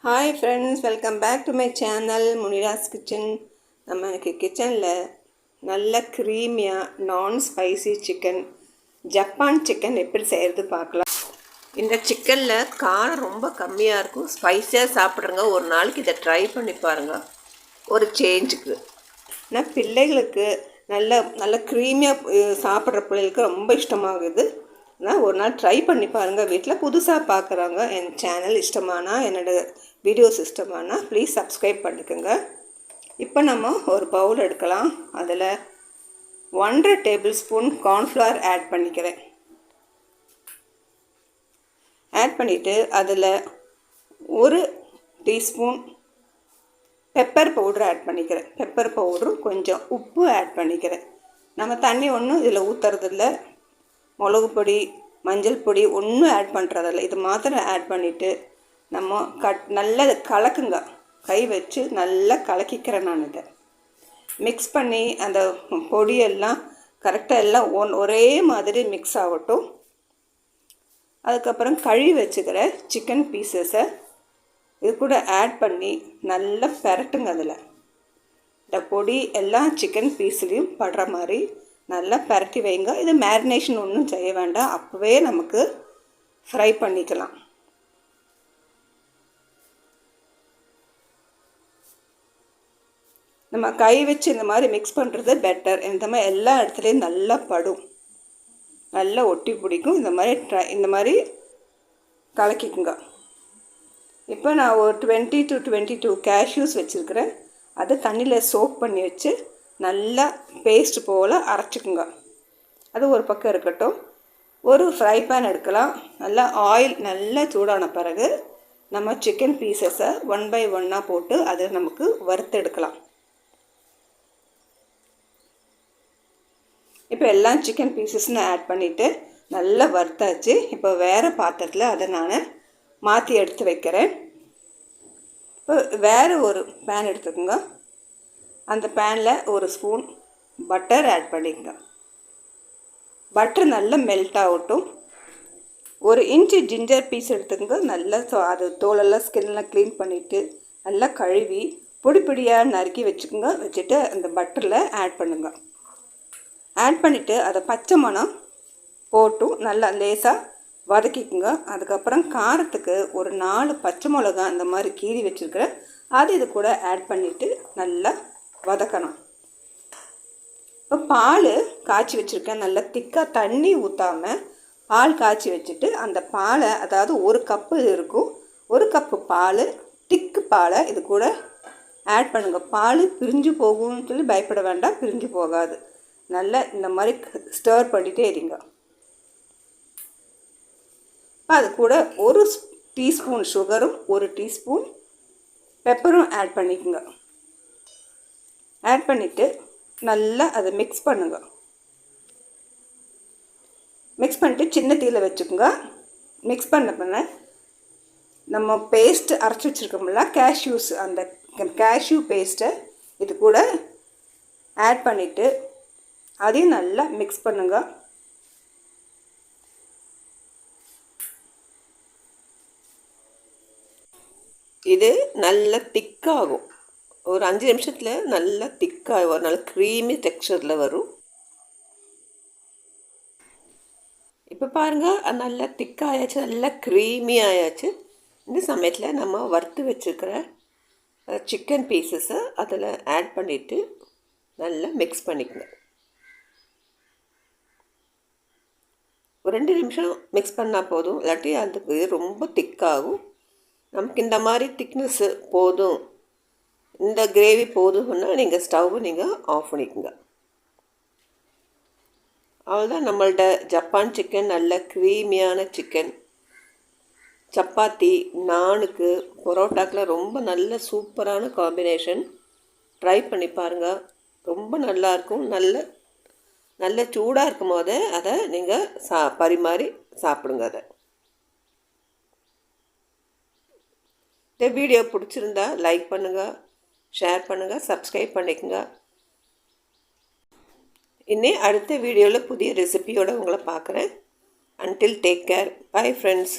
Hi friends, welcome back to my channel Munira's kitchen. நம்ம எனக்கு கிச்சனில் நல்ல க்ரீமியாக நான் ஸ்பைசி சிக்கன், ஜப்பான் சிக்கன் எப்படி செய்கிறது பார்க்கலாம். இந்த சிக்கனில் காரம் ரொம்ப கம்மியாக இருக்கும். ஸ்பைஸியாக சாப்பிட்றங்க. ஒரு நாளைக்கு இதை ட்ரை பண்ணி பாருங்கள், ஒரு சேஞ்சுக்கு. ஆனால் பிள்ளைகளுக்கு நல்ல நல்ல க்ரீமியாக சாப்பிட்ற பிள்ளைகளுக்கு ரொம்ப இஷ்டமாகுது. ஆனால் ஒரு நாள் ட்ரை பண்ணி பாருங்கள். வீட்டில் புதுசாக பார்க்குறாங்க. என் சேனல் இஷ்டமானா, என்னோடய வீடியோஸ் இஷ்டமானா ப்ளீஸ் சப்ஸ்கிரைப் பண்ணிக்கோங்க. இப்போ நம்ம ஒரு பவுல் எடுக்கலாம். அதில் 1.5 டேபிள் ஸ்பூன் கார்ன்ஃப்ளவர் ஆட் பண்ணிக்கிறேன். ஆட் பண்ணிவிட்டு அதில் 1 டீஸ்பூன் பெப்பர் பவுட்ரு ஆட் பண்ணிக்கிறேன். பெப்பர் பவுட்ரும் கொஞ்சம் உப்பு ஆட் பண்ணிக்கிறேன். நம்ம தண்ணி ஒன்றும் இதில் ஊற்றுறதில்ல. மிளகு பொடி, மஞ்சள் பொடி ஒன்றும் ஆட் பண்ணுறதில்ல. இது மாத்திரம் ஆட் பண்ணிவிட்டு நம்ம நல்லா கலக்குங்க. கை வச்சு நல்லா கலக்கிக்கிறேன். நான் இதை மிக்ஸ் பண்ணி அந்த பொடியெல்லாம் கரெக்டாக எல்லாம் ஒரே மாதிரி மிக்ஸ் ஆகட்டும். அதுக்கப்புறம் கழுவி வச்சுக்கிற சிக்கன் பீசஸை இது கூட ஆட் பண்ணி நல்லா பெரட்டுங்க. அதில் இந்த பொடி எல்லாம் சிக்கன் பீஸ்லேயும் படுற மாதிரி நல்லா பரட்டி வைங்க. இது மேரினேஷன் ஒன்றும் செய்ய வேண்டாம், அப்போவே நமக்கு ஃப்ரை பண்ணிக்கலாம். நம்ம கை வச்சு இந்த மாதிரி மிக்ஸ் பண்ணுறது பெட்டர். இந்த மாதிரி எல்லா இடத்துலையும் நல்லா படும், நல்லா ஒட்டி பிடிக்கும். இந்த மாதிரி கலக்கிக்குங்க. இப்போ நான் ஒரு 20 to 22 கேஷ்யூஸ் வச்சுருக்கிறேன். அதை தண்ணியில் சோக் பண்ணி வச்சு நல்லா பேஸ்ட் போல் அரைச்சிக்குங்க. அது ஒரு பக்கம் இருக்கட்டும். ஒரு ஃப்ரை பேன் எடுக்கலாம். நல்லா ஆயில் நல்லா சூடான பிறகு நம்ம சிக்கன் பீசஸை 1 by 1 போட்டு அதை நமக்கு வறுத்து எடுக்கலாம். இப்போ எல்லாம் சிக்கன் பீசஸ்னு ஆட் பண்ணிவிட்டு நல்லா வறுத்தாச்சு. இப்போ வேறு பாத்திரத்தில் அதை நான் மாற்றி எடுத்து வைக்கிறேன். இப்போ வேறு ஒரு பேன் எடுத்துக்கோங்க. அந்த பேனில் ஒரு ஸ்பூன் பட்டர் ஆட் பண்ணிக்கோங்க. பட்டர் நல்லா மெல்ட் ஆகட்டும். 1 இன்ச்சு ஜிஞ்சர் பீஸ் எடுத்துக்கோங்க. நல்லா அது தோலெல்லாம் ஸ்கின்லாம் க்ளீன் பண்ணிவிட்டு நல்லா கழுவி பொடி பொடியாக நறுக்கி வச்சுக்கோங்க. வச்சுட்டு அந்த பட்டரில் ஆட் பண்ணுங்க. ஆட் பண்ணிவிட்டு அதை பச்சை மணம் போட்டும் நல்லா லேசாக வதக்கிக்குங்க. அதுக்கப்புறம் காரத்துக்கு ஒரு 4 பச்சை மிளகா அந்த மாதிரி கீறி வச்சுருக்கிறேன். அது இது கூட ஆட் பண்ணிவிட்டு நல்லா வதக்கணும். இப்போ பால் காய்ச்சி வச்சுருக்கேன். நல்லா திக்காக தண்ணி ஊற்றாமல் பால் காய்ச்சி வச்சுட்டு அந்த பாலை, அதாவது 1 கப்பு இருக்கும், 1 கப்பு பால், திக்கு பாலை இது கூட ஆட் பண்ணுங்கள். பால் பிரிஞ்சு போகும்னு சொல்லி பயப்பட வேண்டாம், பிரிஞ்சு போகாது. நல்லா இந்த மாதிரி ஸ்டர் பண்ணிகிட்டே இருங்க. அது கூட 1 டீஸ்பூன் சுகரும் 1 டீஸ்பூன் பெப்பரும் ஆட் பண்ணிக்கோங்க. ஆட் பண்ணிவிட்டு நல்லா அதை மிக்ஸ் பண்ணுங்க. மிக்ஸ் பண்ணிட்டு சின்ன தீயில் வச்சுக்கோங்க. மிக்ஸ் பண்ண நம்ம பேஸ்ட்டு அரைச்சி வச்சுருக்கோம்ல கேஷ்யூஸ், அந்த கேஷ்யூ பேஸ்ட்டை இது கூட ஆட் பண்ணிவிட்டு அதையும் நல்லா மிக்ஸ் பண்ணுங்க. இது நல்லா திக்காகும். ஒரு 5 நிமிஷத்தில் நல்லா திக்காக வரும். நல்ல க்ரீமி டெக்ஸ்சரில் வரும். இப்போ பாருங்கள், அது நல்லா திக்காயாச்சு, நல்லா க்ரீமி ஆயாச்சு. இந்த சமயத்தில் நம்ம வறுத்து வச்சுருக்கிற சிக்கன் பீசஸை அதில் ஆட் பண்ணிவிட்டு நல்லா மிக்ஸ் பண்ணிக்கணும். ஒரு 2 நிமிஷம் மிக்ஸ் பண்ணால் போதும். இல்லாட்டி அதுக்கு ரொம்ப திக்காகும். நமக்கு இந்த மாதிரி திக்னஸ்ஸு போதும், இந்த கிரேவி போதும்னா நீங்கள் ஸ்டவ் ஆஃப் பண்ணிக்கோங்க. அவ்வளோதான், நம்மள்ட்ட ஜப்பான் சிக்கன், நல்ல க்ரீமியான சிக்கன் சப்பாத்தி, நானுக்கு, பரோட்டாக்கில் ரொம்ப நல்ல சூப்பரான காம்பினேஷன். ட்ரை பண்ணி பாருங்கள், ரொம்ப நல்லாயிருக்கும். நல்ல சூடாக இருக்கும் போதே அதை நீங்கள் பரிமாறி சாப்பிடுங்க. அதை இந்த வீடியோ பிடிச்சிருந்தா லைக் பண்ணுங்கள், ஷேர் பண்ணுங்கள், சப்ஸ்கிரைப் பண்ணிக்கோங்க. இன்னும் அடுத்த வீடியோவில் புதிய ரெசிபியோடு உங்களை பார்க்குறேன். Until take care. Bye friends.